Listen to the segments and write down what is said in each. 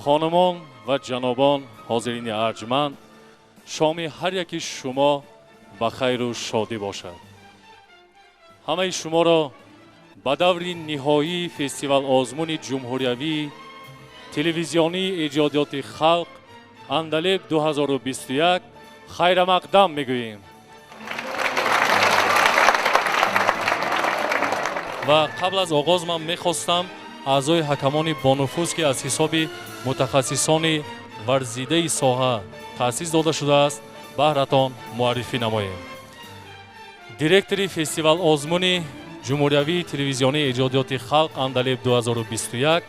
خانمان و جنابان حاضرین ارجمند، شام هر یکی شما به خیر و شادی باشد. همه شما را به دور نهایی فستیوال آزمون جمهوریوی تلویزیونی ایجادات خلق اندلیب 2021 خیر مقدم میگوییم. و قبل از آغاز من میخواستم اعضای حکمان بانفوذ که از حساب متخصصان ورزیده ساحه تأسیس داده شده است براتون معرفی نماییم. دیرکتوری فستیوال آزمون جمهوریوی تلویزیونی ایجادات خلق اندلیب 2021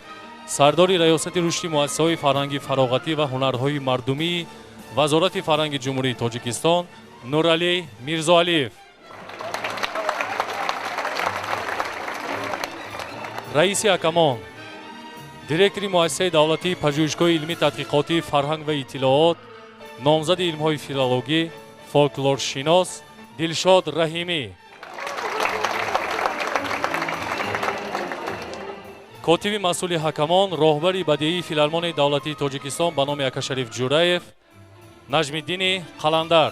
سرداری ریاست رشد مؤسسه‌های فرهنگی فراغتی و هنرهای مردمی وزارت فرهنگ جمهوری تاجیکستان نورعلی میرزاعلیف، رئیس حکمان دیرکتوری مؤسسه دولتی پژوهشگاه علمی تحقیقاتی فرهنگ و اطلاعات نامزد علم‌های فیلولوژی فولکلورشناس دلشاد رحیمی، کاتب مسئول حکمان راهبر بدیعی فیلارمونی دولتی تاجیکستان به نام اکاشریف جوراєв نجم‌الدین قلندر،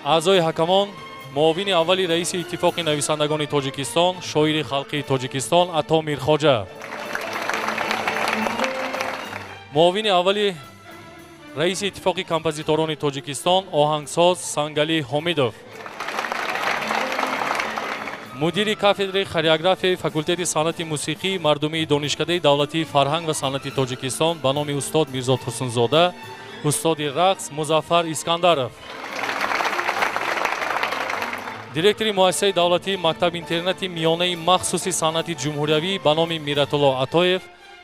اعضای حکمان معاون اولی رئیس اتفاق نویسندگان تاجیکستان شاعر خلقی تاجیکستان عطا میرخواجه، معاون اولی رئیس اتفاق کمپوزیتوران تاجیکستان آهنگساز سنگلی حمیدوف، مدیر کافدرای خореография فاکولته صنعت موسیقی مردمی دانشکده دولتی فرهنگ و صنعت تاجیکستان به نام استاد میرزا حسن‌زاده، استاد رقص مظفر اسکندرов، دیرکتوری مؤسسه دولتی مکتب اینترنتی میانه مخصوصی صنعت جمهوریوی به نام میرت‌الله عطایев،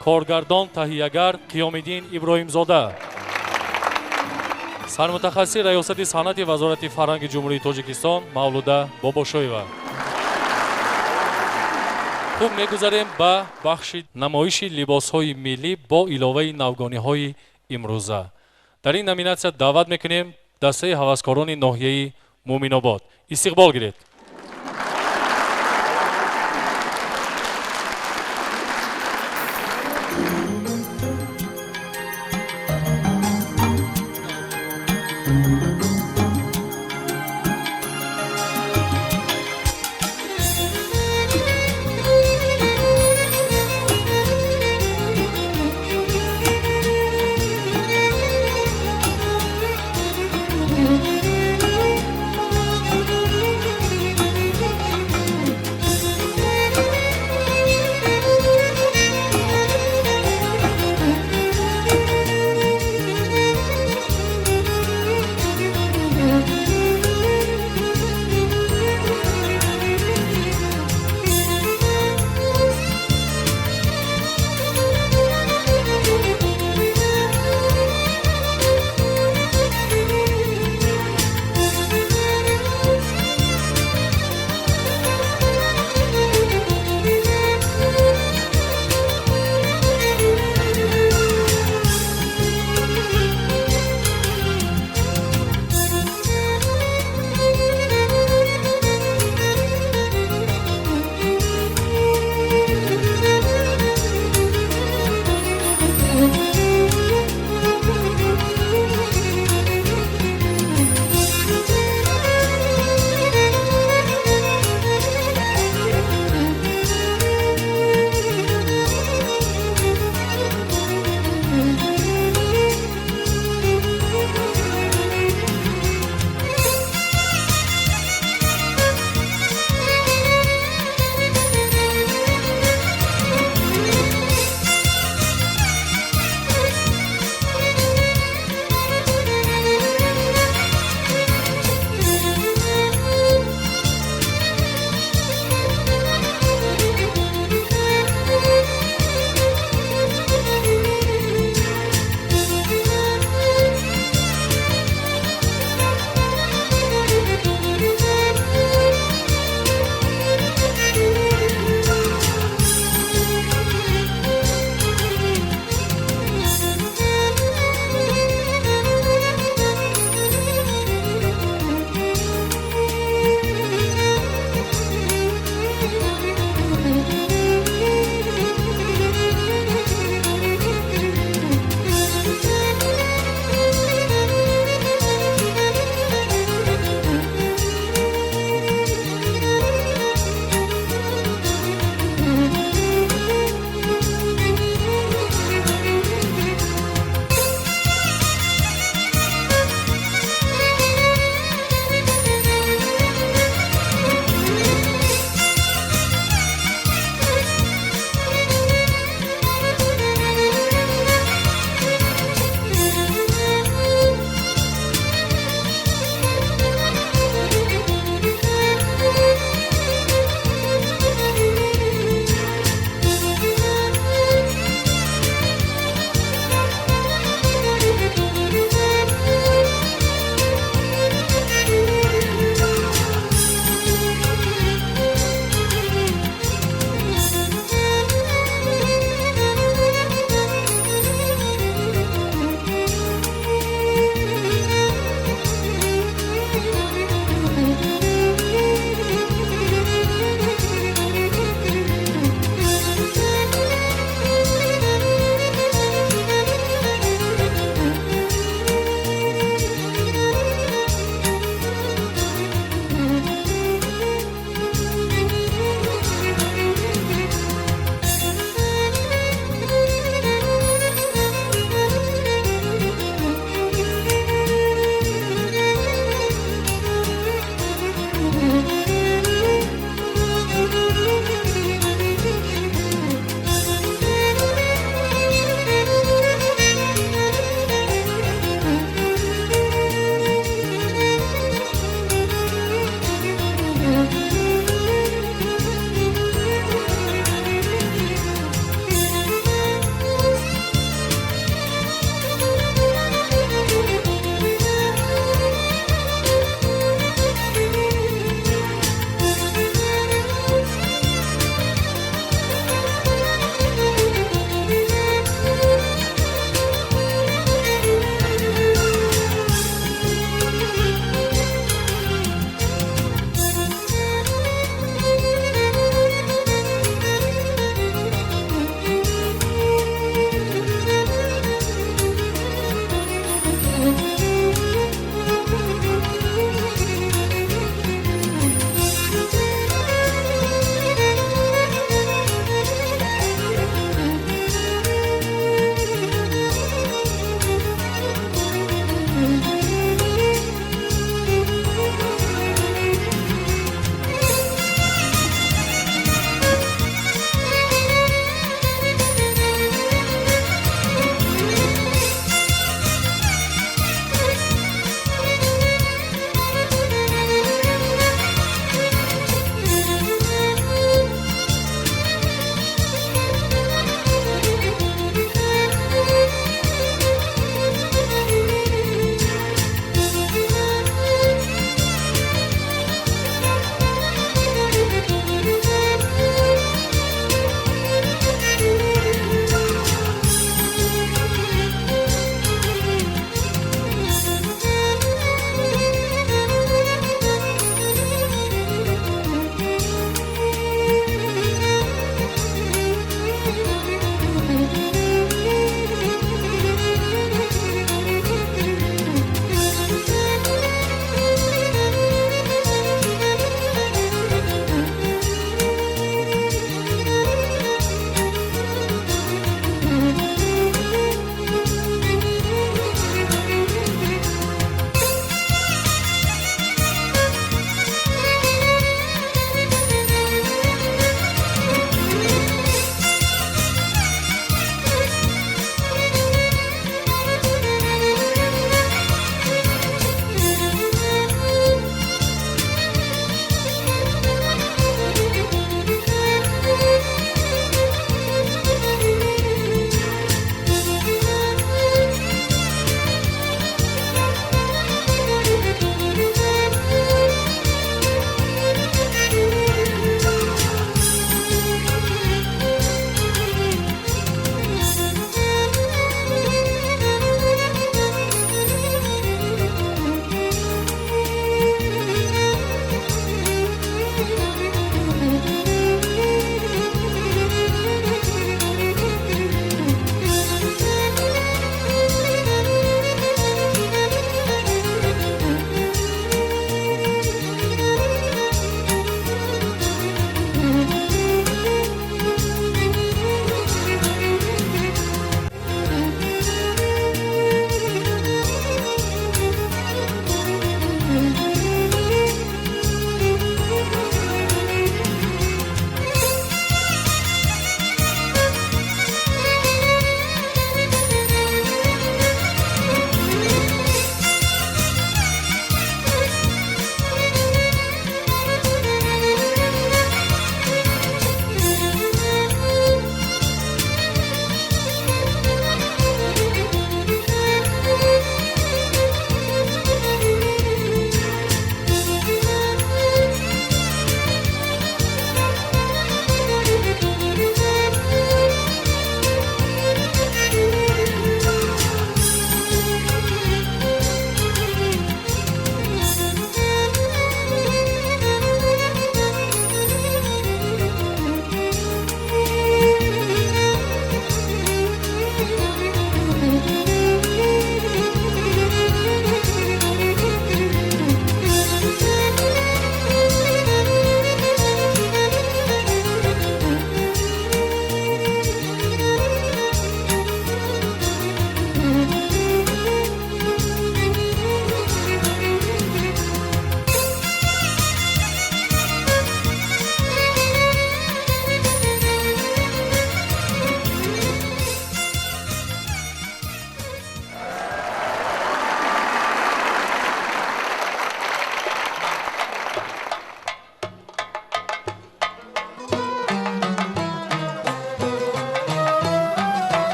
کارگردان تهیه‌گر قیام‌الدین ابراهیم‌زاده، سرمتخصص ریاست صنعت وزارت فرهنگ جمهوری تاجیکستان مولوده باباشویeva. خوب میگذاریم به بخش نمایش لباس‌های ملی با علاوه نوگانی‌های امروزه. در این نامیناسیون دعوت میکنیم دسته هوسکاران ناحیه مومن‌آباد استقبال گیرید.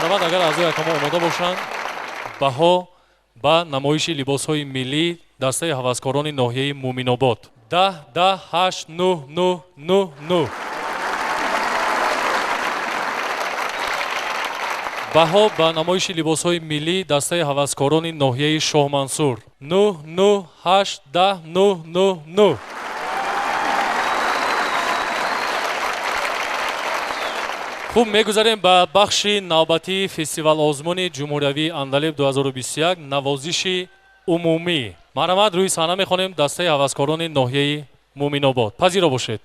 марҳамат, агар аъзои ҳакама омода бошанд, баҳо ба намоиши либосҳои миллӣ дастаи ҳаваскорони ноҳияи Муминобод 10-10-8-9-9-9-9. баҳо ба намоиши либосҳои миллӣ дастаи ҳаваскорони ноҳияи Шоҳмансур 9-9-8-10-9-9-9. хуб, мегузарем ба бахши навбатии фестивалозмуни ҷумҳуриявии Андалеб 2021 навозиши умумӣ. марҳамат, рӯи саҳна мехонем дастаи ҳаваскорони ноҳияи Муминобод. пазиро бошед.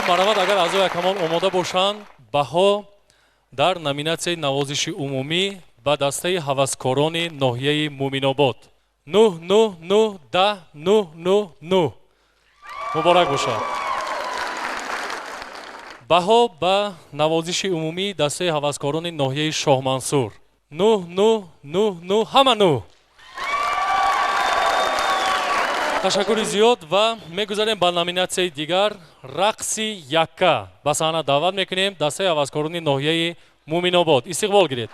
марҳамат, агар аъзои ҳакамон омода бошанд, баҳо дар номинатсияи навозиши умумӣ ба дастаи ҳаваскорони ноҳияи Муминобод 9991099 муборак бошад. баҳо ба навозиши умумӣ дастаи ҳаваскорони ноҳияи Шоҳмансур 9999 ҳама 9. ташаккури зиёд ва мегузарем ба номинатсияи дигар рақси якка. ба саҳна даъват мекунем дастаи ҳаваскорони ноҳияи Муминобод. истиқбол гиред.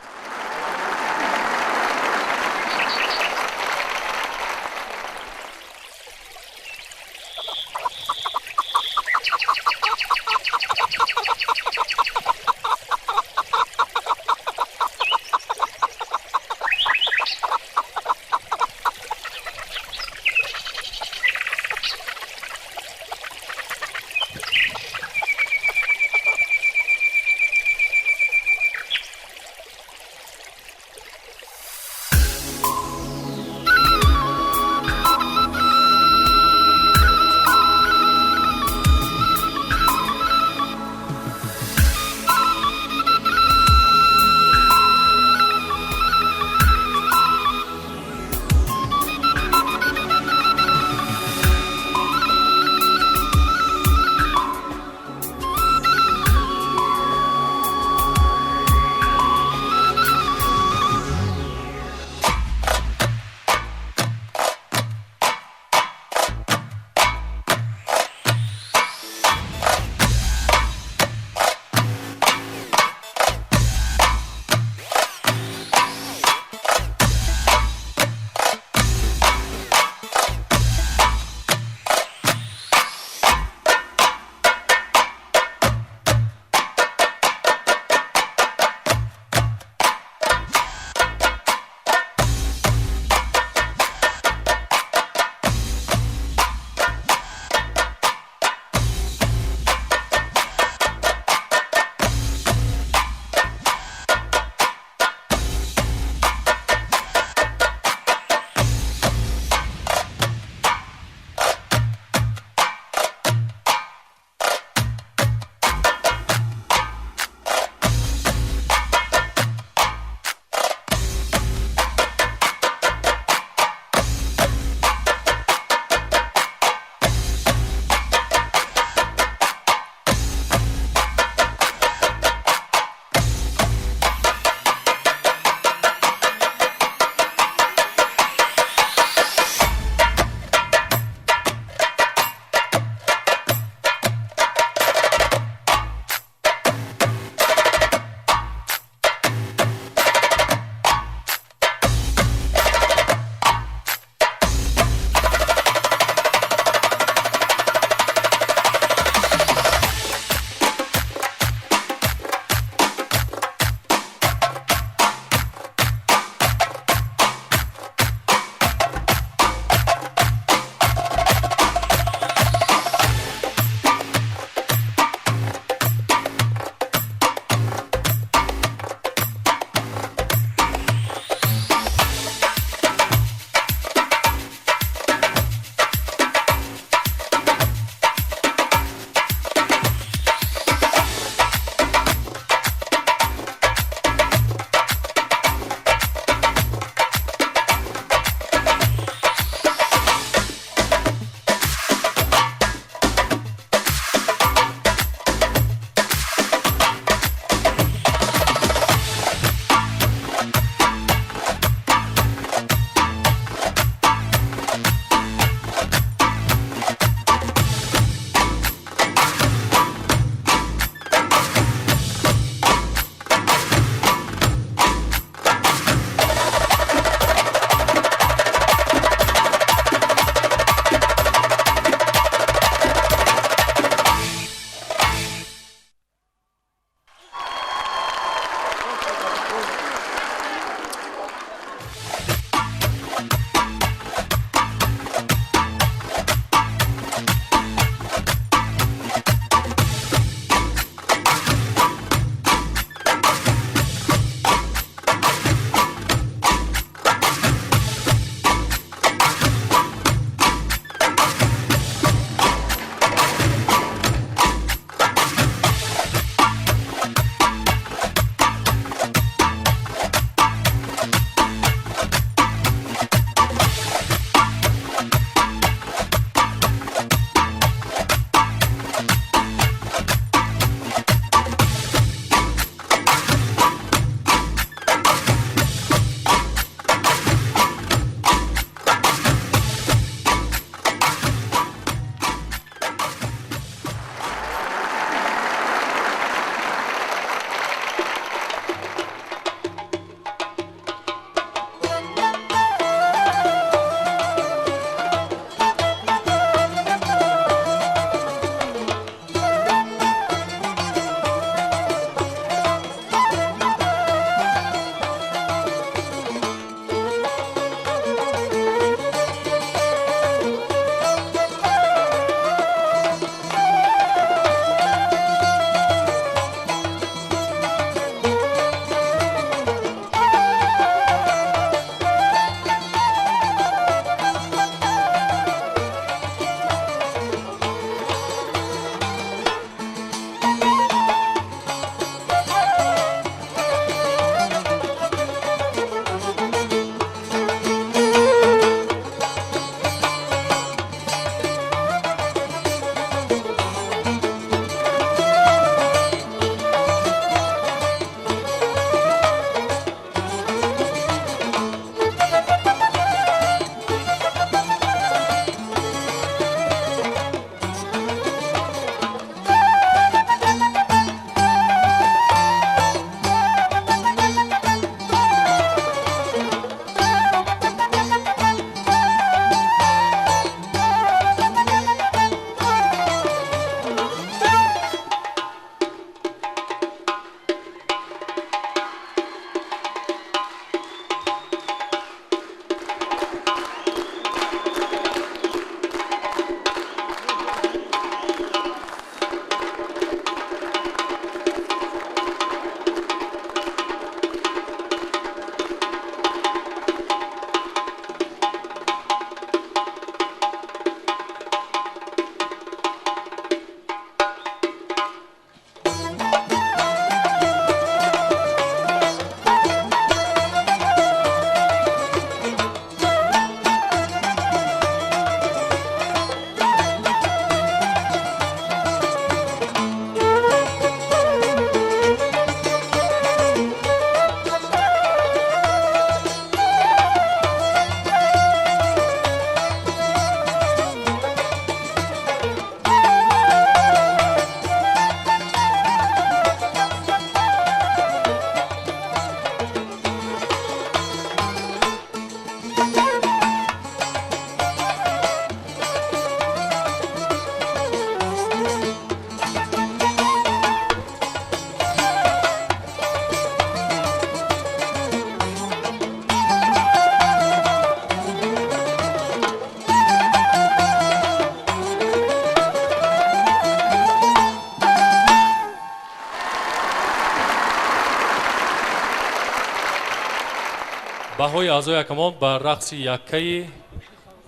баҳои аъзои якамон ба рақси яккаи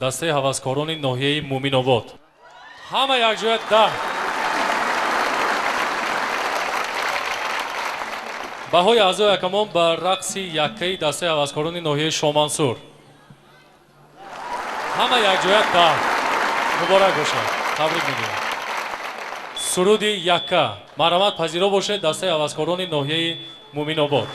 дастаи ҳаваскорони ноҳияи муминобод. ҳама якҷоя 10. баҳои аъзои якамон ба рақси яккаи дастаи ҳаваскорони ноҳияи шомансур. ҳама якҷоя 10. муборак бошад. табрик мегӯям. суруди якка. марҳамат пазиро бошед дастаи ҳаваскорони ноҳияи муминобод.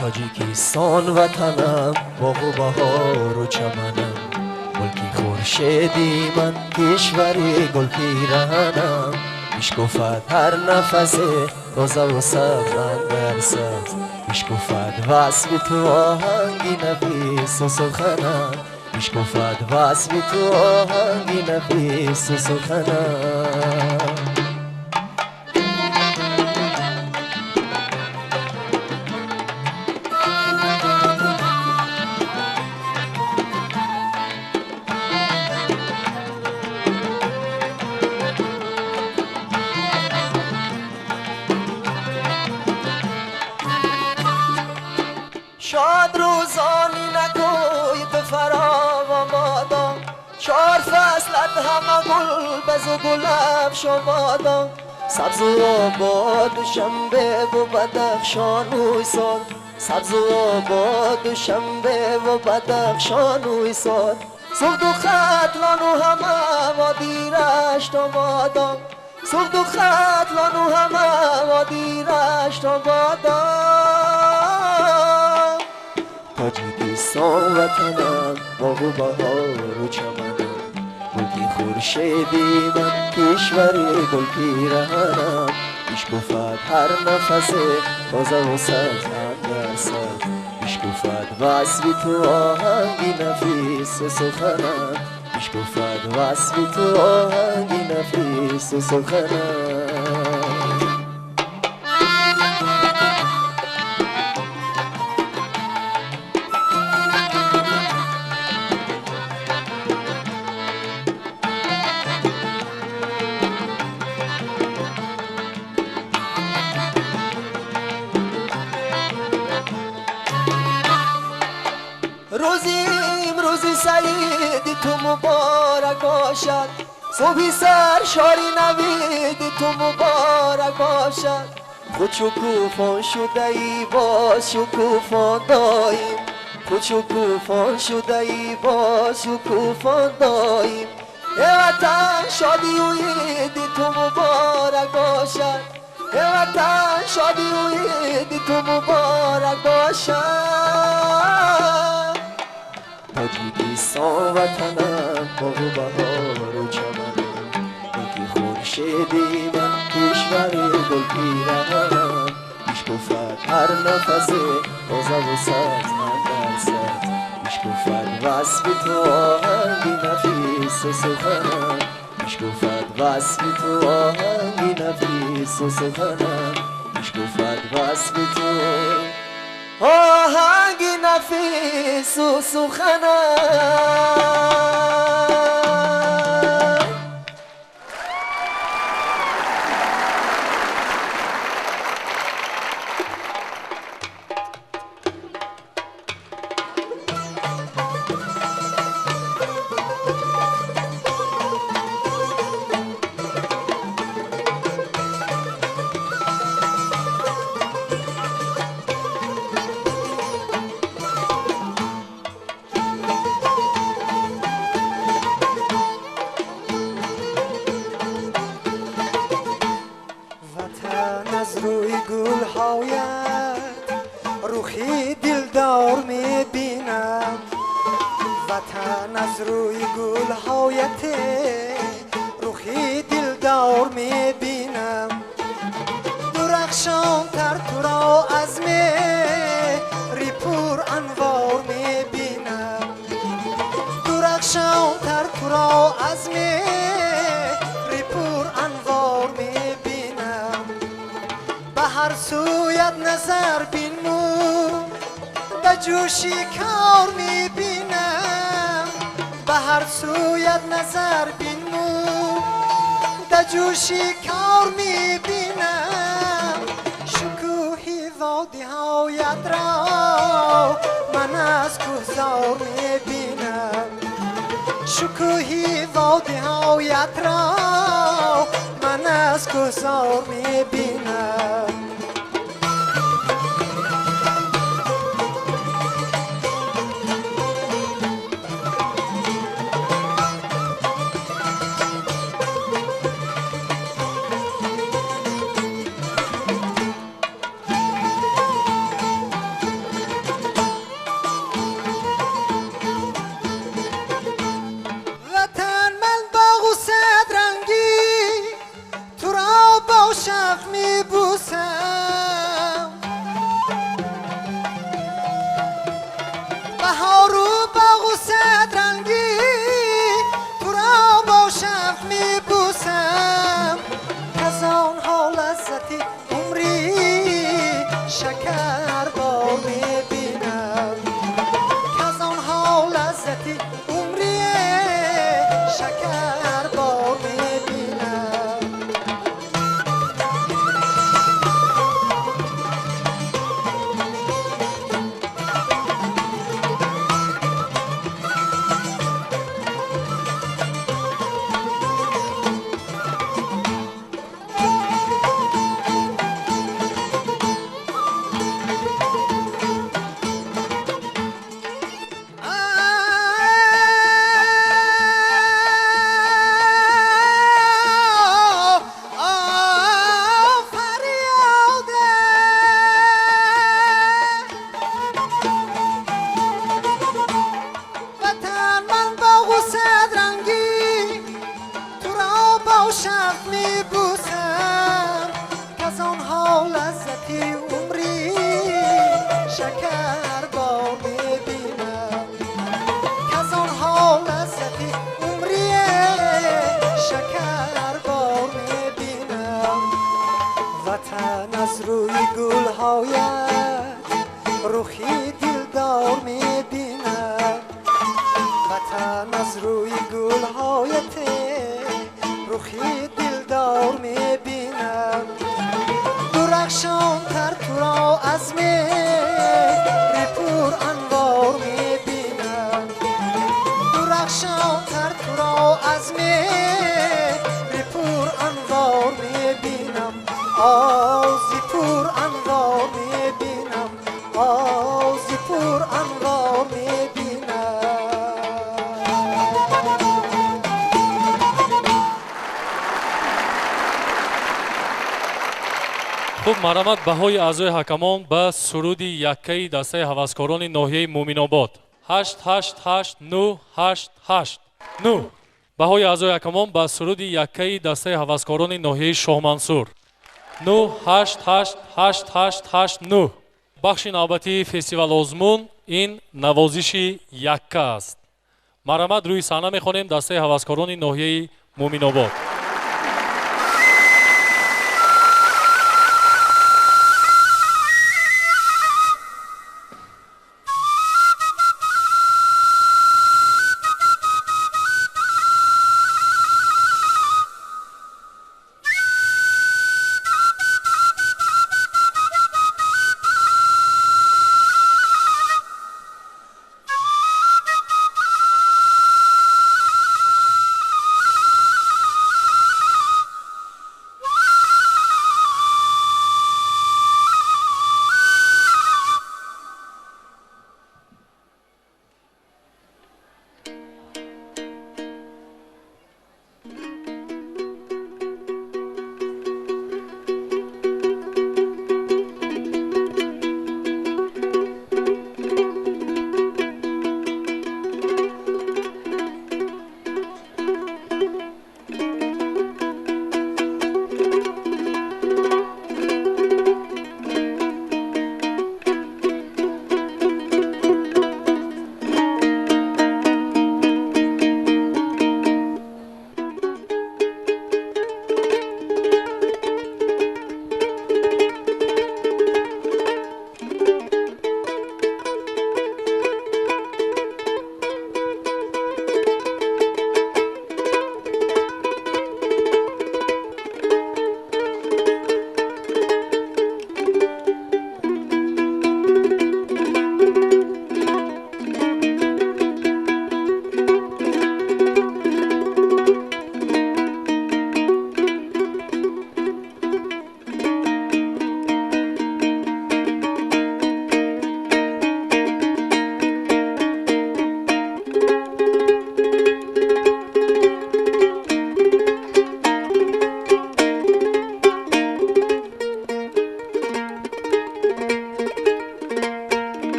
تاجیکستان وطنم باغ و بهار و چمنم ملکی خورشیدی من کشوری گل پیرهنم میشکفد هر نفس تازه و سبزم در سبز میشکفد وصف تو آهنگی نفیس و سخنم میشکفد وصف تو آهنگی نفیس و سخنم شاد روزانی نکوی به فراوان بادم 4 فصلت همه گل بز و گلاب شمادم سبز و آباد و شنبه و بدخشان و سال سبز و آباد و شنبه و بدخشان و سال سفت و خطلان و همه وادی رشت آبادم سفت و خطلان و همه وادی رشت آبادم تاجیکستان وطنم باغ و بهار و چمنم ملکی خورشیدی من کشوری گل پیرهنم میشکفد هر نفس تازه و سبزم در سبز میشکفد وصف تو آهنگی نفیس و سخنم میشکفد وصف تو آهنگی نفیس و سخنم روزی سعید تو مبارک باشد صبحی سرشاری نوید تو مبارک باشد خود شکوفان شده ای باز شکوفان داییم خود شکوفان شده ای باز شکوفان داییم ای وطن شادی و عیدی تو مبارک باشد ای وطن شادی و عیدی تو مبارک باشد تاجیکستان وطنم باغ و بهار و چمنم ملکی خورشیدی من کشوری گل پیرهنم میشکفد هر نفس تازه و سبز من در سبز میشکفد وصف تو آهنگی نفیس و سخنم میشکفد وصف تو آهنگی نفیس و سخنم میشکفد وصف تو آهنگی نفیس و سخنم از روی گل هایت روحی دلدار میبینم وطن از روی گل هایت روحی دلدار میبینم درخشان تر تو را از مهری پر انوار میبینم درخشان تر تو را از مهری پر انوار هر سویت نظر بینمو به جوشی کار میبینم به هر سویت نظر بینمو به جوشی کار میبینم شکوهی وادی هایت را من از گذار میبینم شکوهی وادی هایت را من از گذار میبینم روحی دلدار میبینم وطن از روی گلهایت روحی دلدار میبینم درخشان تر تو را از مهر پر انوار میبینم درخشان تر تو را از مهر پر انوار میبینم آزی پر انوار میبینم آزی پر انوار میبینم. خب مرامت بهای اعضای حکمان به سرودی یکه دسته هوسکاران ناحیه مومن‌آباد 888988 بهای اعضای حکمان به سرودی یکه دسته هوسکاران ناحیه شاه منصور 988889 بخش نوبتی فستیوال آزمون این نوازشی یکه است. مرامت روی صحنه میخوانیم دسته هوسکاران ناحیه مومن‌آباد.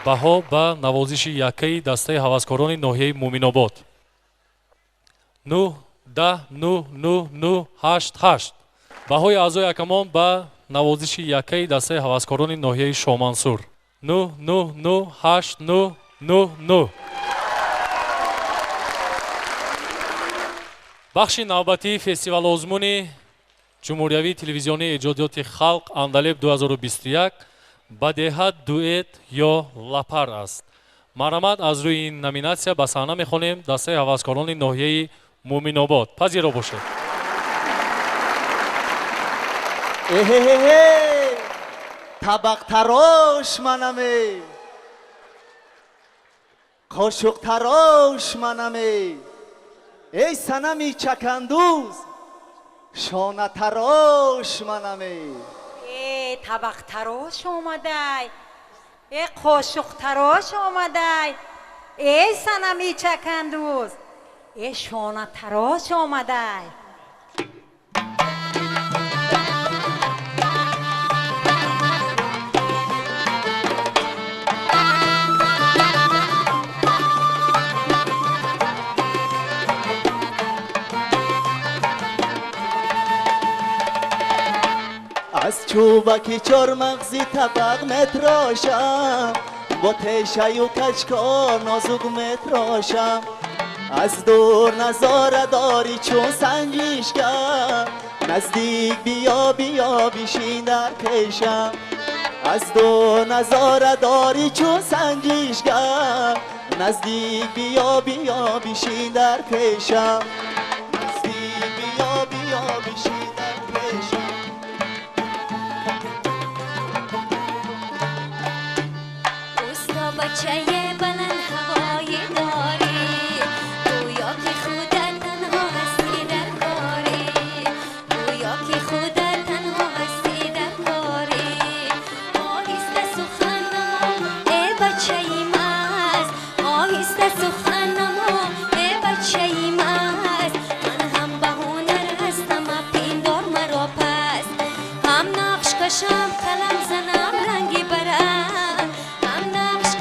баҳо ба навозиши якаи дастаи ҳаваскорони ноҳияи Муминобод 9-10-9-9-9-8-8. баҳои аъзои акамон ба навозиши якаи дастаи ҳаваскорони ноҳияи Шомансур 9-9-9-8-9-9-9. бахши навбатии фестивалозмуни ҷумҳуриявии телевизионии эҷодиёти халқ Андалеб 2021 ба деҳат дуэт ё лапар аст. марҳамат, аз рӯи ин номинатсия ба саҳна мехонем дастаи ҳаваскорони ноҳияи Муминобод. пазиро бошед. табақ тарош манаме, қошуқ тарош манаме, ای صنمی چکندوز شانه تراش منمی. ای طبق تراش اومده، ای قاشق تراش اومده، ای صنمی چکندوز، ای شانه تراش اومده. از چوبکی چار مغزی طبق متراشم، با تیشه و کچکار نازک متراشم. از دور نظاره داری چون سنجیشگر، نزدیک بیا بیا بیشین در پیشم. از دور نظاره داری چون سنجیشگر، نزدیک بیا بیا بیشین در پیشم. نزدیک بیا بیا بیشین در پیشم. بچه بلند هوایی داری، گویا که خودت تنها هستی در کاری، گویا که خودت تنها هستی در کاری. آهسته سخن نمو ای بچه مست، آهسته سخن نمو ای بچه مست. من هم به هنر هستم پندار مرا پس، هم نقش کشم قلم زنم رنگی برم،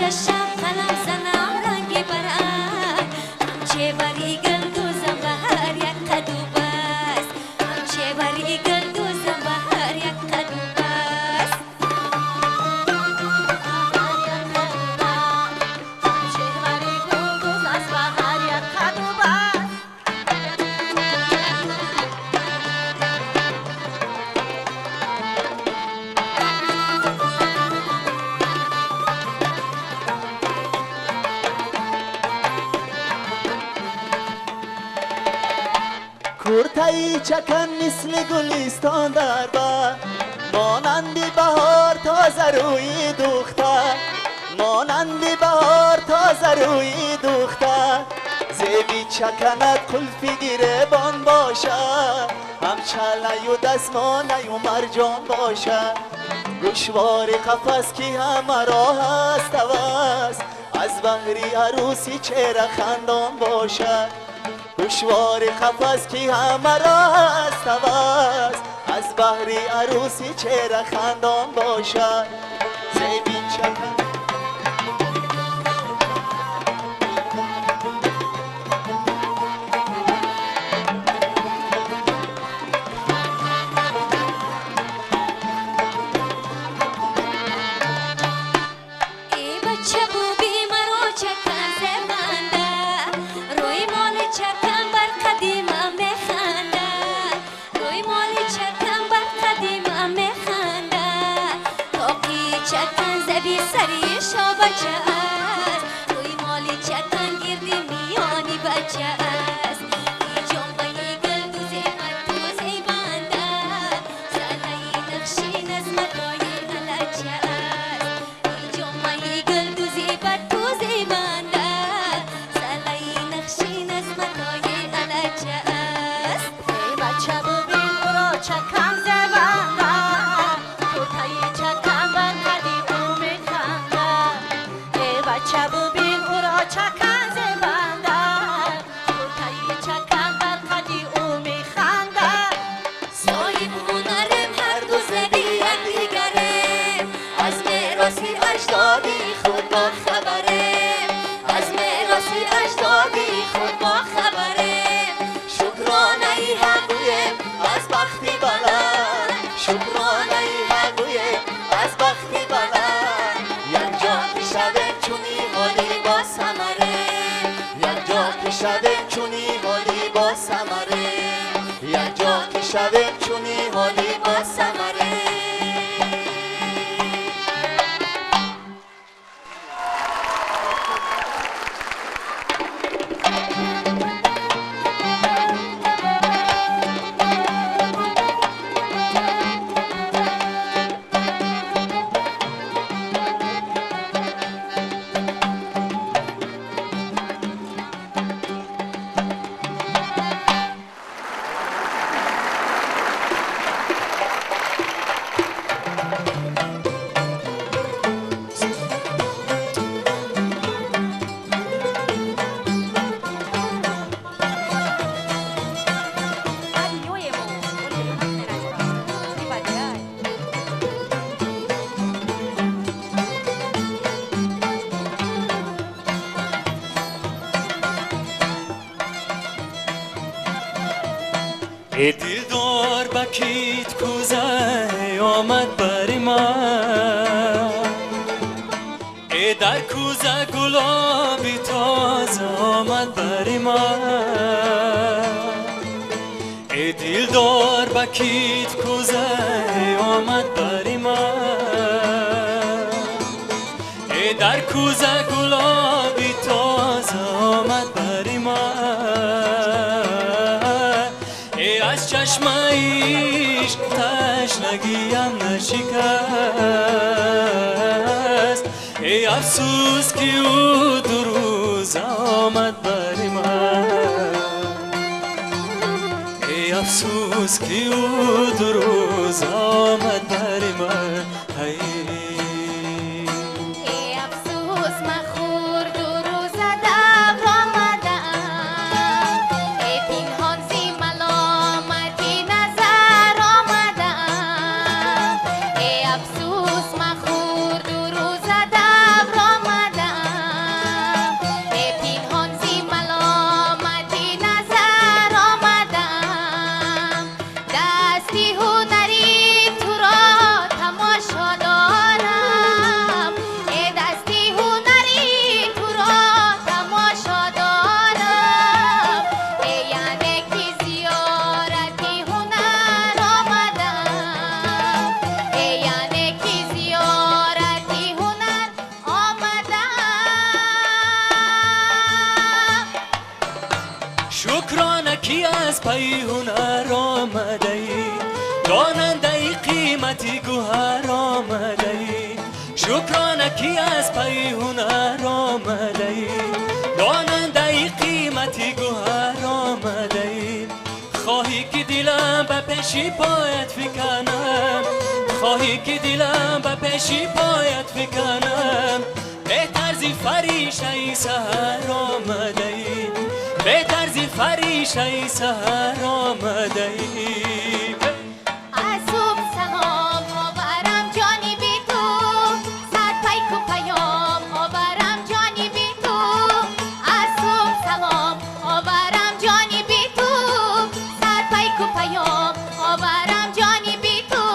کشم قلم زنم رنگی برم. همچه بری گل دوزم به هر یک قدو بس، همچه بری گل دوزم به هر یک قدو بس. همچه بری گل دوزم به هر یک قدو بس. کورتایی چکن مثل گلستان در بر، مانندی بهار تازه روی دختر، مانندی بهار تازه روی دختر. زیبی چکند قلفی گریبان باشد، هم چله و دستمانه و مرجان باشد. گوشوار قفس که همه راه است عوض، از بهری عروسی چهره خندان باشد. گوشوار قفس که همه راه است عوض، از بهری عروسی چهره خندان باشد. زیبی چکن ای بچه بوبی مرا چکن زمانده، روی مال چکن بر قدیمم میخنده، روی مال چکن بر قدیمم میخنده. تاقی چکن زبی سری شا بچه است، روی مال چکن گردی میانی بچه است. ای جنبه گل دوزی من دوزی بنده، سلای نقشی نزمتای علچه است. ای جنبه گل دوزی بد دوزی بنده، سلای نقشی نزمتای علچه است. ای بچه ببین او را چکن زبنده، تو تایی چکن بر قدیم او میخنده. ای بچه ببین او را چکن زبنده، تو تایی چکن بر قدیم او میخنده. صاحب هنرم هر دو زدی یکدیگرم، از میراثی اجدادی خود با ای دلدار بکیت کوزه آمد بری من، ای در کوزه گلابی تازه آمد بری من، ای دلدار بکیت کوزه آمد بری من، ای در کوزه گلابی تازه آمد بری من، ای از چشم عشق تشنگیم نشکست، ای افسوس که او دو روز آمد بری من، ای افسوس که او دو روز آمد بری من. ای افسوس مخور دو روز دور آمدم، ای پنهان زی ملامتی نظر آمدم، ای افسوس مخور دو روز دور آمدم، ای پنهان زی ملامتی نظر آمدم، دستی هنری تو را تماشا دارم، ای دستی هنری تو را تماشا دارم، ای یعنی که زیارتی هنر آمدم، ای یعنی که زیارتی هنر آمدم. شکرانه کی از پی هنر آمده ای، داننده ای قیمتی گوهر آمده ای، شکرانه کی از پی هنر آمده ای، داننده ای قیمتی گوهر آمده ای، خواهی که دلم به پیشی پایت فکنم، خواهی که دلم به پیشی پایت فکنم، بهتر زی فریشه سهر آمده ای، بهتر زی فریشه سهر آمده ای. از صبح سهام آورم جانی بی تو، صد پیک و پیام آورم جانی بی تو، از صبح سهام آورم جانی بی تو، صد پیک و پیام آورم جانی بی تو،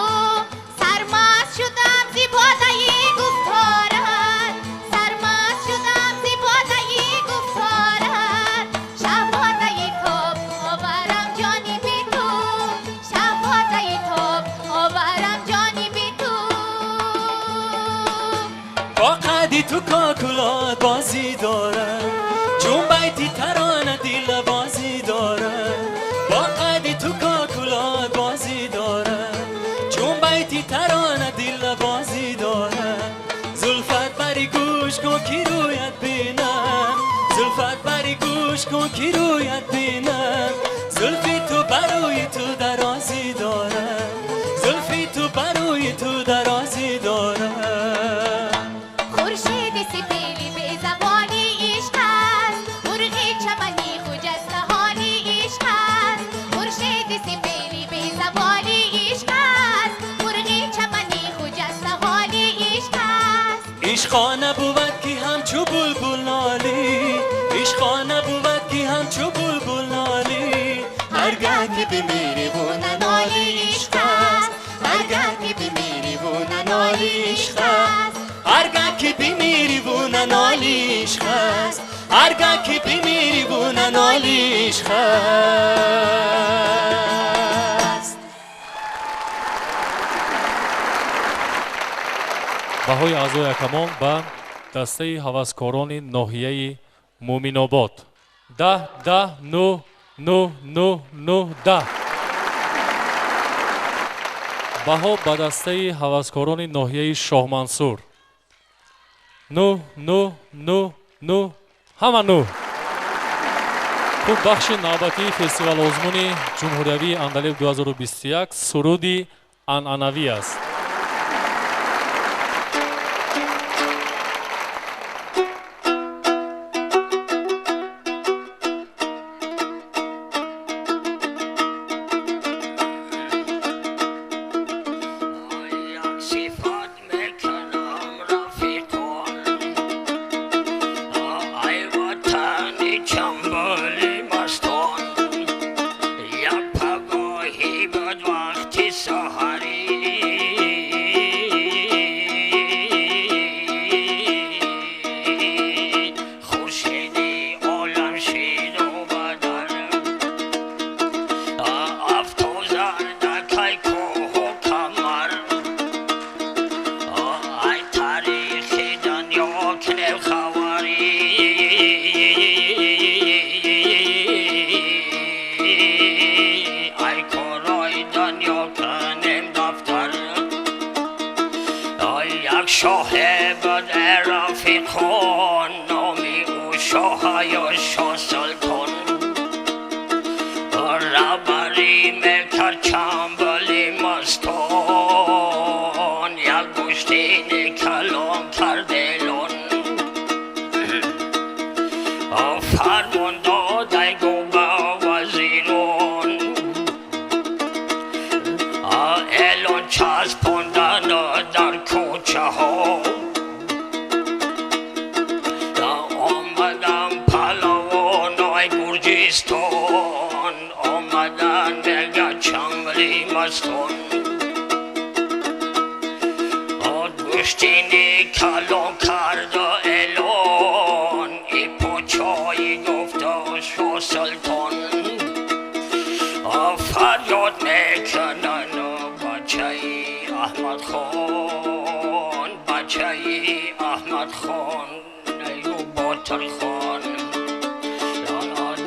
سرمست شدم زی بادهی گفتارت، سرمست شدم زی بادهی گفتارت، شهبادهی توب آورم جانی بی تو، شهبادهی توب آورم جانی بی تو. با قدی تو کاکولات بازی دارم، چون بیتی ترانه دل بازی دارم، با قدی تو کاکولات بازی دارم، چون بیتی ترانه دل بازی دارم، زلفت بری گوش کن کی رویت بینم، زلفت بری گوش کن کی رویت بینم، زلفی تو بروی تو درازی دارم، زلفی تو بروی تو درازی دارم. خورشید سپیدی به زبانی عشق است، مرغی چمنی خجسته حالی عشق است، خورشید سپیدی به زبانی عشق است، مرغی چمنی خجسته حالی عشق است. عشقانه بود که همچو بلبل نالی، عشقانه بود که همچو بلبل نالی، هرگاه که بمیری و ننالی عشق است، هرگاه که بمیری و ننالی عشق است، هرگاه که بمیری و ننالی عشق است، هرگاه که بمیری و ننالی عشق است. بهای اعضای کمان به دسته هوسکاران ناحیه مومین‌آباد 10 10 9 9 9 9 10. بها به دسته هوسکاران ناحیه شاهمنصور 9 9 9 9 همه 9. خوب بخش نوبتی فستیوال آزمون جمهوریوی اندلیب 2021 سرودی عنعنوی است. چنبالی مستان یک پگاه کنه خواری ای کارای دنیا کنم دفتر ای یک شاه بود رفیقان نامی او شاه یا شاه سلطان ربری میکرد چنبلی مستان یک گوشتین کلام کرده لون فرمان داده گو با وزیرون الان چسباندن در کوچه ها آمدن پهلوانای گرجستان آمدن میگه چنبلی مستان گوشتینی کلام کرده الان ای پاچایی گفته شاه سلطان فریاد میکنن بچه ای احمد خان بچه ای احمد خان ایو باطل خان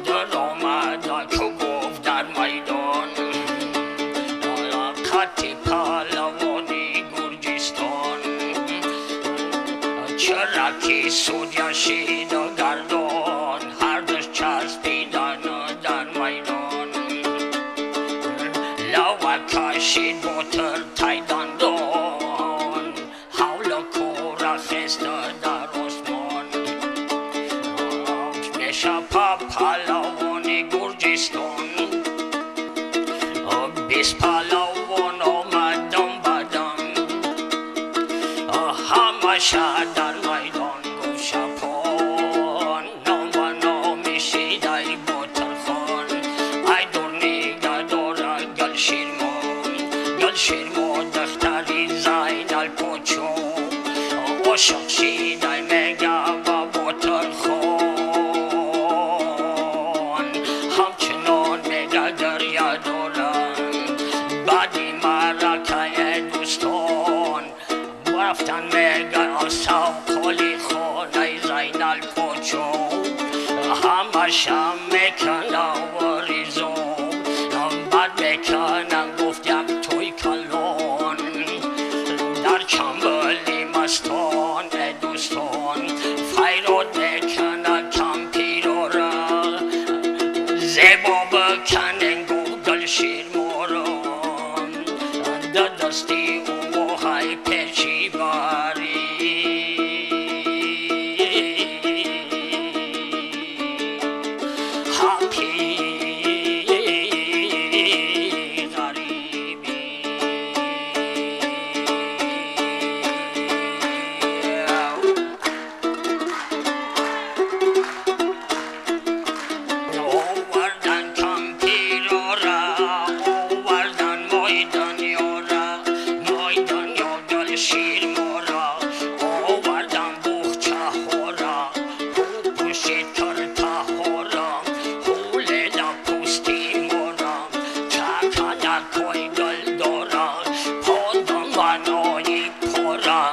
در آمد که گفت در میدان خطی پهلوانی گرجستان چرکی سودیشید و گردان هر دوش چسبیدن در میدان لوه کشید بطر تایدندان حول کور خست در آسمان میشه پهلوانی گرجستان 20 پهلوان آمدن بدن همشه در میدان گفت شپان نام و نامیشید ای باطل خان ای دور نگه داره گل شیرما دختری زین الپوچو عاشق شید ای میگه و باطل خان همچنان میگه دریا دارن بعدی مرکه دوستان رفتن میگن سوقالی خانه زین الپوچو همشم میکنن وریزو بعد میکنن گفت یک توی کلان در چنبلی مستان دوستان فیراد میکنن کمپیرو را زیبا بکنن گل شیر موران دستی او های پیچی باری حقی غریبی آوردن کمپیرو را آوردن مایدن یارا مایدن یا گل شیر مورا آوردن بخچه ها را پوشید کرته ها را حوله دا پوستی مورا چکه در کوی گل دارا پادم بنایی پارا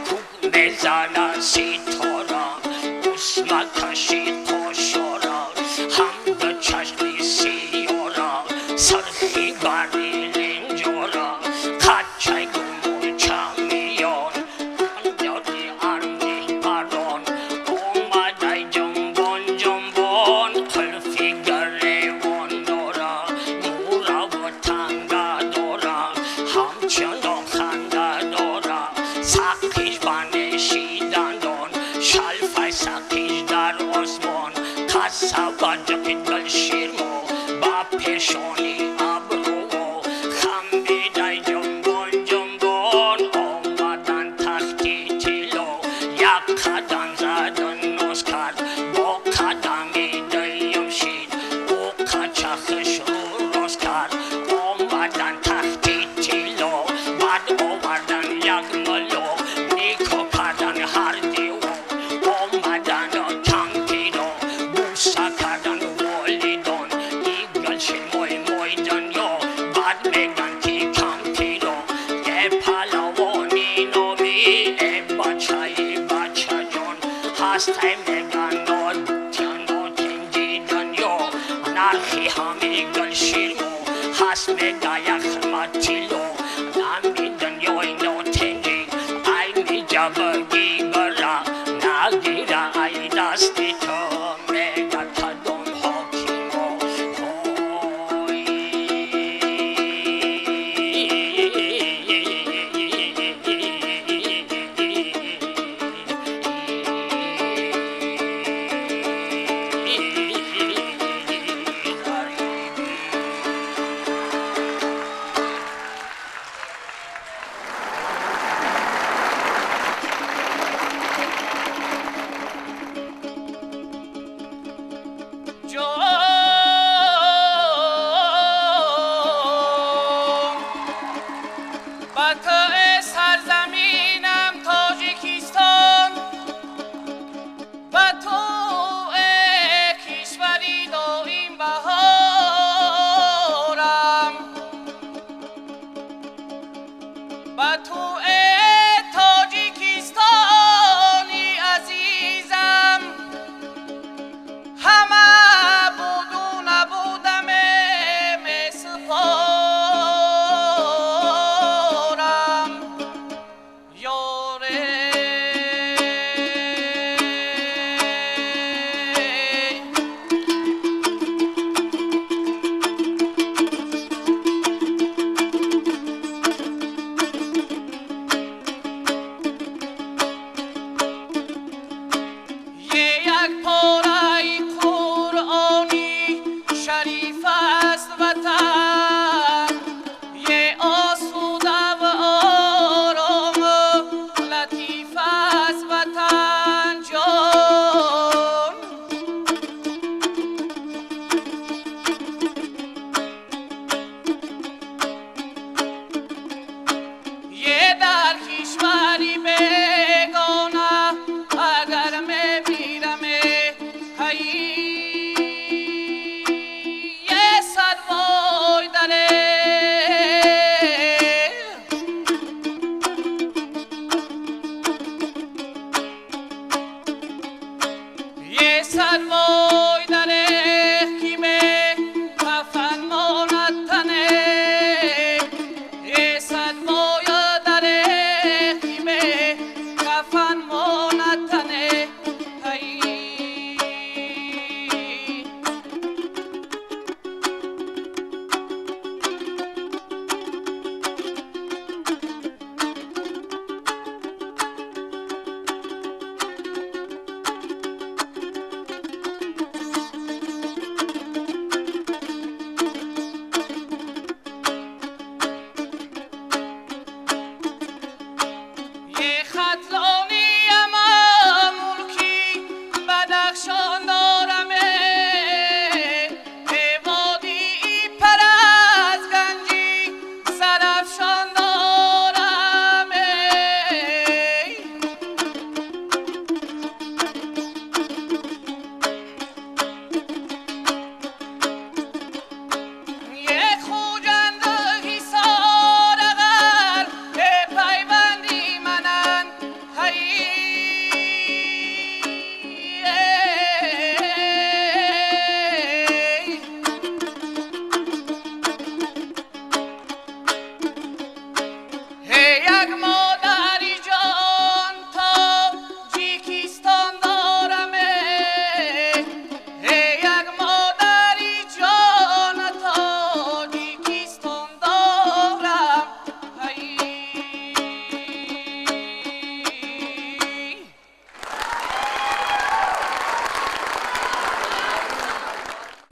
کوک میزنه سیتارا اسمه کشید پاشارا هم دو چشمی سیارا سرخی گری لنجارا خچه گمون چمیان یادی ارمی بران اومده جنبان جنبان قلفی گریوان دارا مورا و تنگه دارا همچنان خنده دارا سقیش بنشیدن دان شلفه سقیش در آسمان تصور که دل شیرمو با پیشانی ابرو خمیده جنبان جنبان آمدن تختی تیلو یک قدم زدن نوز کرد با قدمی دیم شید او قچخش رو راز کرد آمدن تختی تیلو بعد آوردن یک ملو نیکو کردن هر دیو آمدن کمپیرو بوسه کردن والیدان ایگل شد موی دنیا بعد میگن که کمپیرو ای پهلوانی نامی ای بچه جان هسته میگن نو تنگی دنیا نرخی همی گل شیرو هست میگه یک خمتیلو نمی دنیای نو تنگی ای می جبگی برا نگیره ای دستی تو میگه تدوم حاکیمو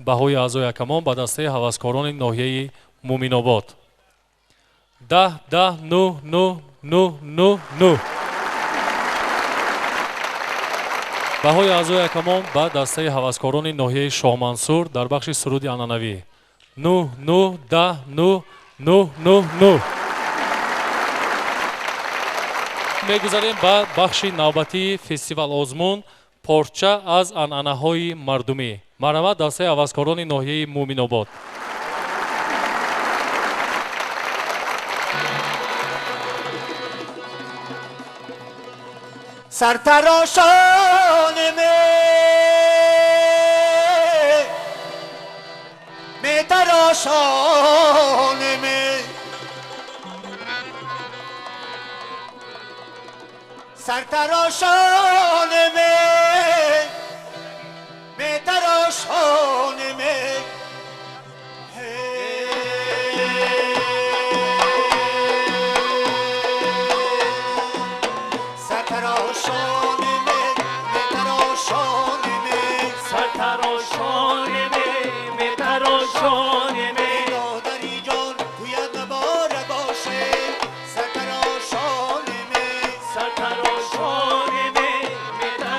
بهوی اعضای کمان به دسته هوسکاران ناحیه مومین‌آباد 10 10 9 9 9 9 9 بهوی اعضای کمان به دسته هوسکاران ناحیه شاه منصور در بخش سرود عنعنوی 9 9 10 9 9 9 9 می‌گذاریم به بخش نوبتی فستیوال آزمون پارچه از عنعنه‌های مردمی مرحمت دسته هوسکاران ناحیه مومین‌آباد سرتراشان می تراشان می سرتراشان می تراشان می سرتراشان می تراشان می سرتراشان می تراشان می برادری جان تویت مبارک باشه سرتراشان می سرتراشان می تراشان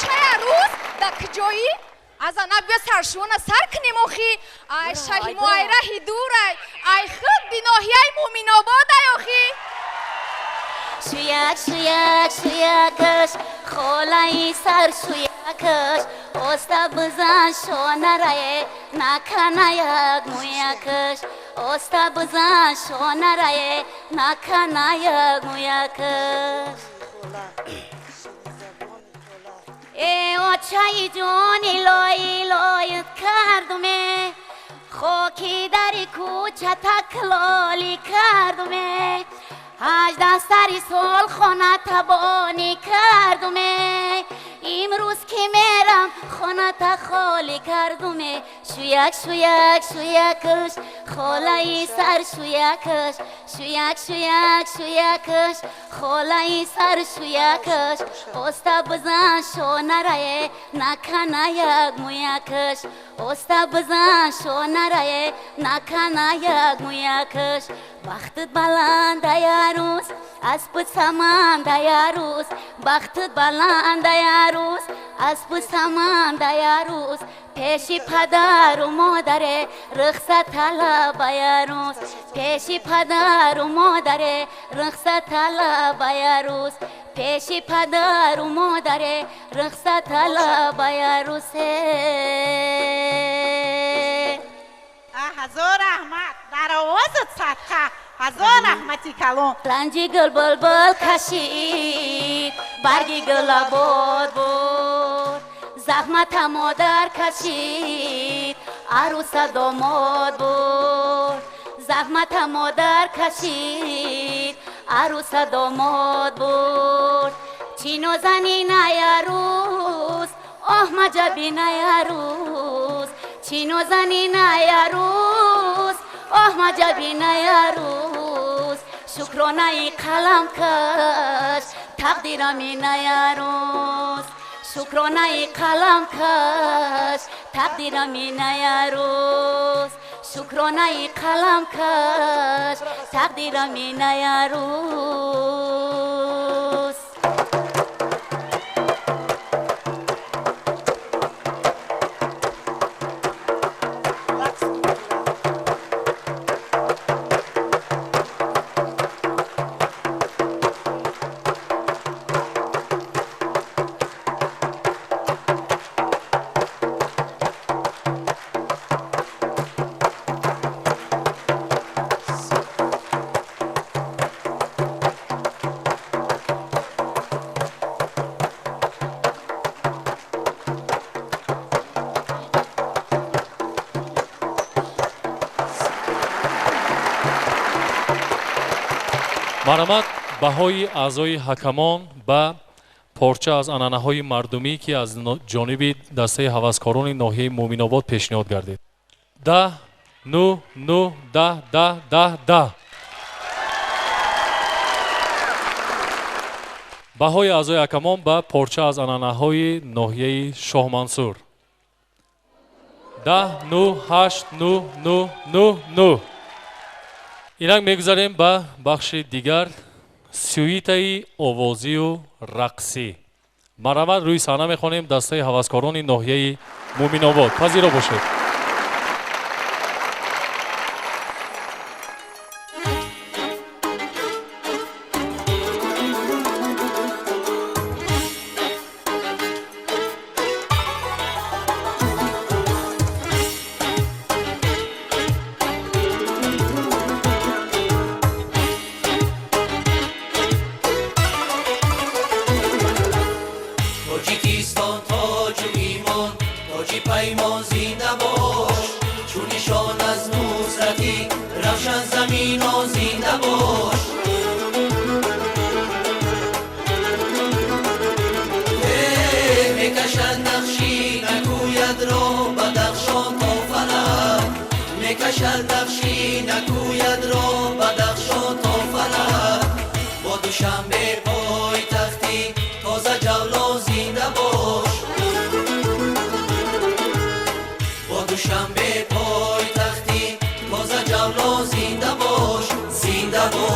چای روز در کجایی از آنها بیا سرشونه سر کنیم آخی ای شهی مایره هیدور ای خود دیناهی ای مومین آباد ای آخی شویک شویک شویکش خولای سر شویکش استا بزن شونه رای نکنه یک مویکش استا بزن شونه رای نکنه یک مویکش ای آچای جانی لای لایت کردمه خاکی در کوچه تکلالی کردمه 18 سری سال خانه تبانی کردمه امروز که میرم خانه تا خالی کردمه شویک شویک شویکش خالای سر شویکش شویک شویک شویکش خالای سر شویکش استا بزن شونه رای نکنه یک مویکش استا بزن شونه رای نکنه یک مویکش وقتت بلند یاروز اسب سمان یاروز وقتت بلند یاروز اسب سمان یاروز پیشی پدر و مادر رخصت طلب یاروز پیشی پدر و مادر رخصت طلب یاروز پیشی پدر و مادر رخصت طلب یاروز هزار رحمت در آوازت صدقه هزار رحمتی کلون رنجی گل بلبل کشید برگی گل آباد بود زحمت مادر کشید عروس داماد بود زحمت مادر کشید عروس داماد بود چینو زنی نیاروز آه مجبی نیاروز چینو زنی نیاروز آه مجبی نیاروز شکرانه قلم کش تقدیرمی نیاروز شکرانه قلم کش تقدیرمی نیاروز شکرانه قلم کش تقدیرمی نیاروز марҳамат баҳои аъзои ҳакамон ба порча аз анъанаҳои мардумӣ ки аз ҷониби дастаи ҳаваскорони ноҳияи муъминобод пешниҳод гардид 10 9 9 10 10 10 10 баҳои аъзои ҳакамон ба порча аз анъанаҳои ноҳияи шоҳмансур 10 9 8 9 9 9 9 инак мегузарем ба бахши дигар сюитаи овозию рақсӣ марҳамат рӯи саҳна мехонем дастаи ҳаваскорони ноҳияи муъминобод пазиро бошед پیمان زنده باش چون نشان از نصرتی روشن زمین ها زنده باش میکشد نقشی نگوید را بدخشان تا فلک میکشد نقشی نگوید را بدخشان تا فلک با دوشنبه پای تختی تازه جولان زنده باش دوشنبه پای تختی تازه جولان زنده باش زنده باش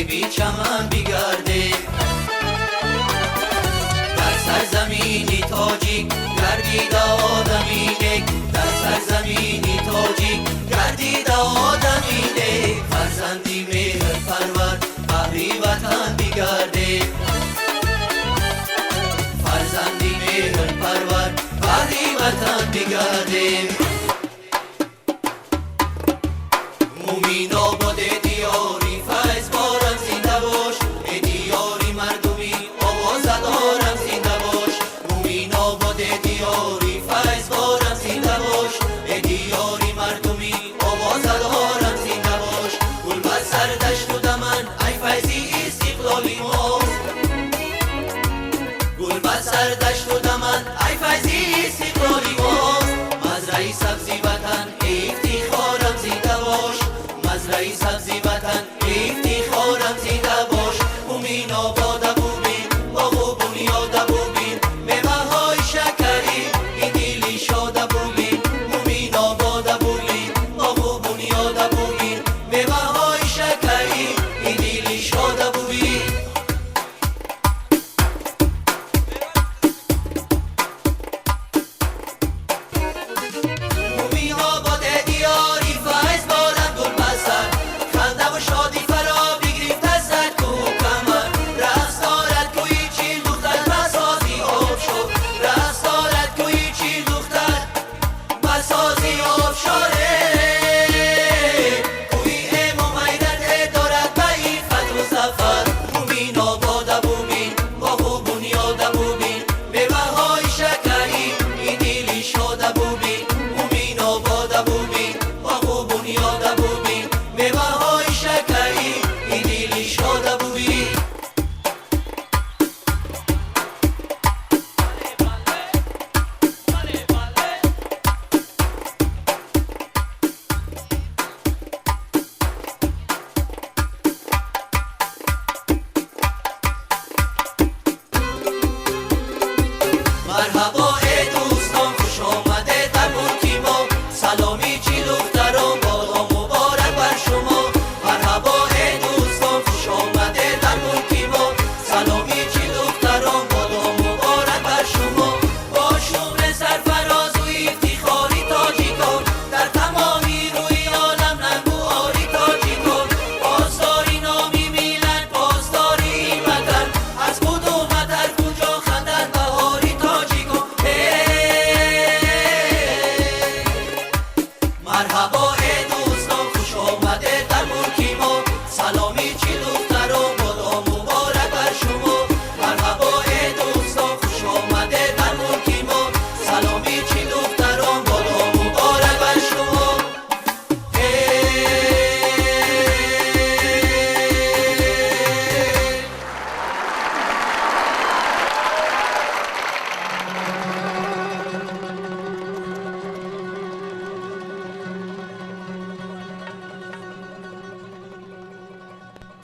بی چمن بگردیم در سرزمینی تاجیک گردید آدمینه در سرزمینی تاجیک گردید آدمینه فرزندی مهر پرور بهری وطن بگردیم فرزندی مهر پرور بهری وطن بگردیم مومین آباد دیاری فیض بارم زنده باش ای دیاری مردمی آواز دارم زنده باش مومین آباد دیاری فیض بارم زنده باش ای دیاری مردمی آواز دارم زنده باش گل بر سر دشت و دمن ای فیضی استقلالی ما گل بر سر دشت و دمن ای فیضی استقلالی ما مزرعه سبزی وطن افتخارم زنده باش مزرعه سبزی وطن افتخارم زنده باش مومین آباد بوبین باغ و بنیاد بوبین میوه های شکری این دلی شاد بوبین مومین آباد بوبین باغ و بنیاد بوبین میوه های شکری این دلی شاد بوبین مومین آباد دیاری فیض بارد گل بستر خنده و شادی فرا بگیریم دستت کو کمر رقص دارد کوی چیل دختر بسازی آب شد رقص دارد کوی چیل دختر بسازی آب شاره کوی امام حیدر دارد به عفت و ظفر مومین آباد بومین باغ و بنیاد بومین میوه های شکری این دلی شاد بومین مومین آباد بومین باغ و بنیاد بومین میوه های شکری این دلی شاد بومین مرحبا ای دوستان خوش آمده در ملک ما سلامی چی دختران بادا مبارک بر شما مرحبا ای دوستان خوش آمده در ملک ما سلامی چی دختران بادا مبارک بر شما با شوق سرفراز و افتخاری تاجیکان در تمامی روی عالم ننگو آری تاجیکان پاسداری نامی میلند پاسداری این وطن از قدومت هر کجا خندن بهاری تاجیکان مرحبا ای دوستان خوش آمده در ملک ما سلامی چی دختران بادا مبارک بر شما مرحبا ای دوستان خوش آمده در ملک ما سلامی چی دختران بادا مبارک بر شما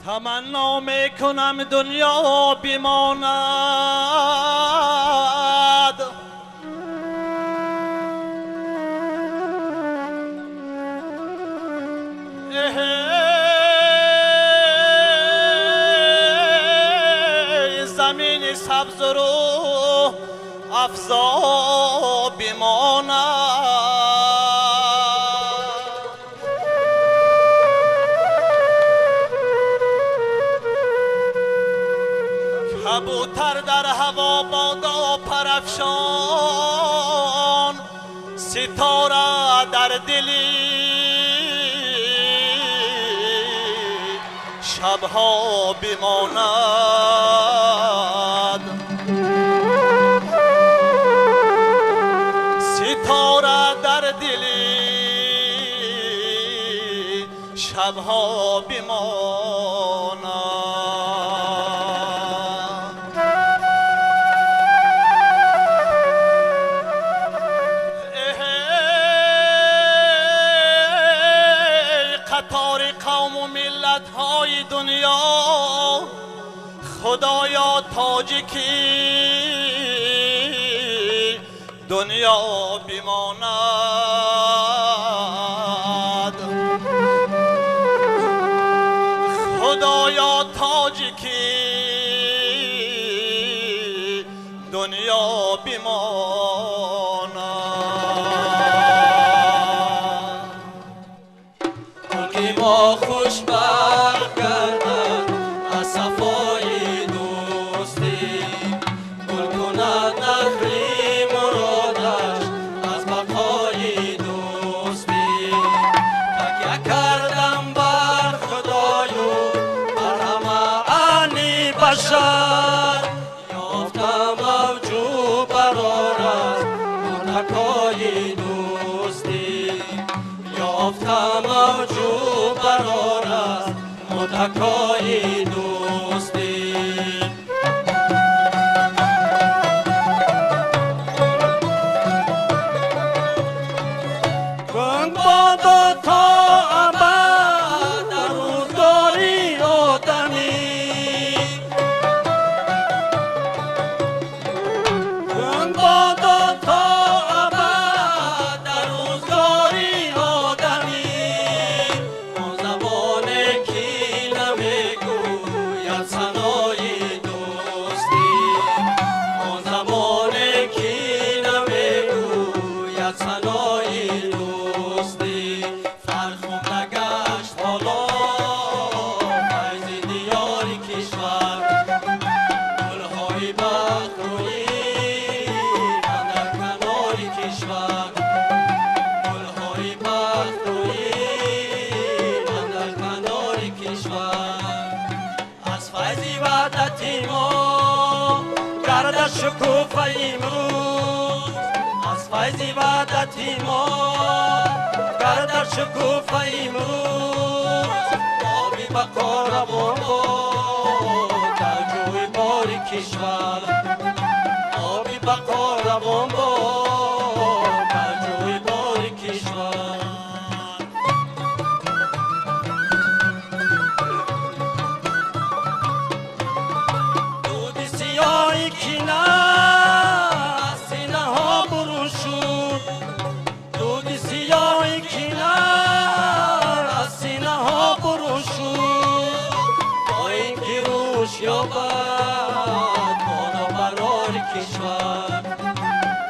تمنا میکنم دنیا بماند ای زمین سبز رو افزا بماند کبوتر در هوا بادا پرافشان ستاره در دلی شبها بماند ستاره در دلی شبها بماند قطار قوم و ملت های دنیا خدایا تاجیکی دنیا بماند خدایا تاجیکی دنیا بیماند که ما خوشبخت گردد از صفای دوستی گل کند نخلی مرادش از بقای دوستی تکیه کردم بر خدایو بر همه انی بشر یافتم موجود برار است متکای دوستی یافتم موجود برار است متکای دوستی گنگ بادا تا ابد در روزگاری آدمی گنگ بادا تا ابد در روزگاری آدمی اون زبان کی نمیگوید ثنای دوستی اون زبان کی نمیگوید ثنای دوستی فرخم نگشت حالا فیض دیار کشور گلهای بختویی اندر کنار کشور گلهای بختویی اندر کنار کشور از فیض وحدت ما گردد شکوفه امروز از فیض وحدت ما گردد شکوفه امروز آبی بقا روان باد در جوی بار کشور آبی بقا روان باد در جوی بار کشور دود سیاهی کنار از سینه ها برون شد دود سیاهی کنار از سینه ها برون شد با اینکه روش یابد بالا برار کشور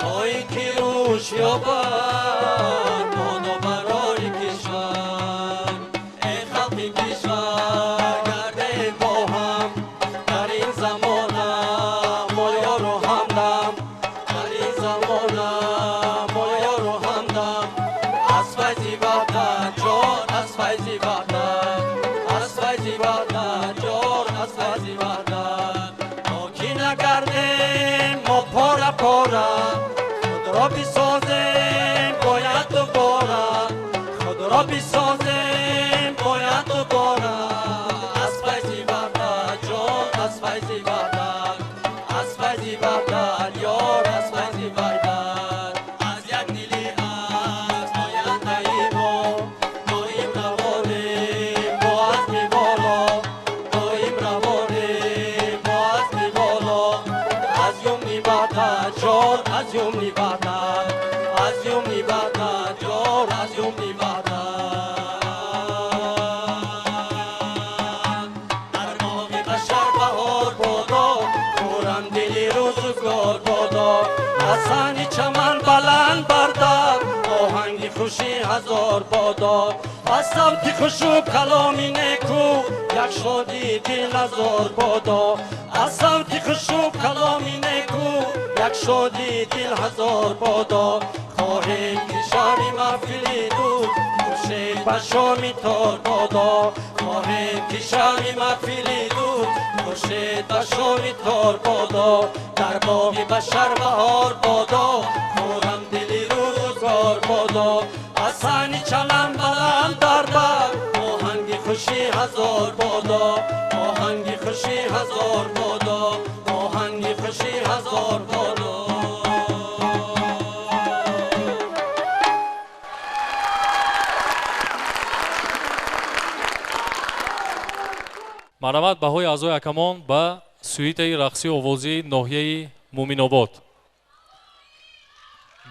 با اینکه روش یابد بالا برار کشور ای خلق کشور گرده با هم در این زمانه ما یار و همدم در این زمانه ما یار و همدم از فیض وحدت جان از فیض وحدت از فیض وحدت جان از فیض وحدت ما کی نگردیم ما پاره پاره خود را بسازیم باید دوباره خود را بسازیم باید دوباره از فیض وحدت جان از فیض وحدت از فیض وحدت یار از فیض وحدت از یک دلی از آینده ما دایم روانیم با عزم بالا دایم روانیم با عزم بالا از یمنی وحدت جان از یمنی وحدت از یمنی وحدت جان از یمنی وحدت در باغ بشر بهار بادا خورم دلی روزگار بادا از سنگ چمن بلند بردار آهنگ خوشی هزار بادا از صوت خوشو کلامی نیکو یک شادی دل هزار بادا از صوت خوشو کلامی نیکو یک شادی دل هزار بادا خواهیم که شبی محفلی دود خوشی بشامی تار بادا خواهیم که شبی محفلی دود خوشی بشامی تار بادا در باغ بشر بهار بادا خورم دلی روزگار بادا از سنی چلم بلند در بر آهنگ خوشی هزار بادا آهنگ خوشی هزار بادا آهنگ خوشی هزار بادا марҳамат баҳои аъзои ҳакамон ба сюитаи рақси овозии ноҳияи муминобод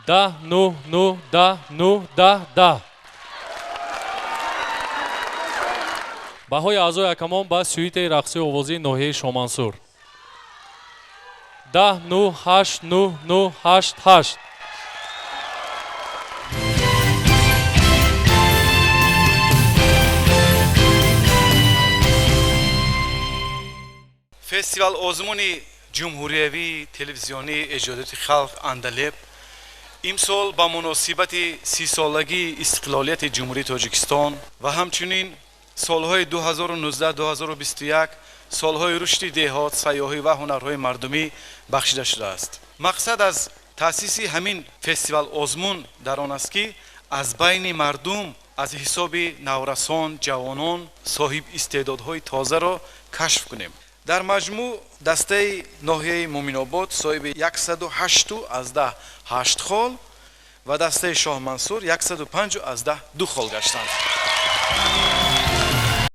10 9 9 10 9 10 10 баҳои аъзои ҳакамон ба сюитаи рақси овозии ноҳияи Шомансур 10 9 8 9 9 8 8. фестивал озмуни ҷумҳуриявии телевизионии эҷодиёти халқ Андалеб имсол ба муносибати 30-солагии истиқлолияти ҷумҳурии Тоҷикистон ва ҳамчунин солҳои 2019-2021 солҳои рушди деҳот, сайёҳӣ ва ҳунарҳои мардумӣ бахшида шудааст. мақсад аз таъсиси ҳамин фестивал озмун дар он аст ки аз байни мардум аз ҳисоби наврасон, ҷавонон соҳиб истеъдодҳои тозаро кашф кунем. дар маҷмӯъ дастаи ноҳияи Муминобод соҳиби 108 хол ва дастаи Шоҳ Мансур 105 2 хол гаштанд.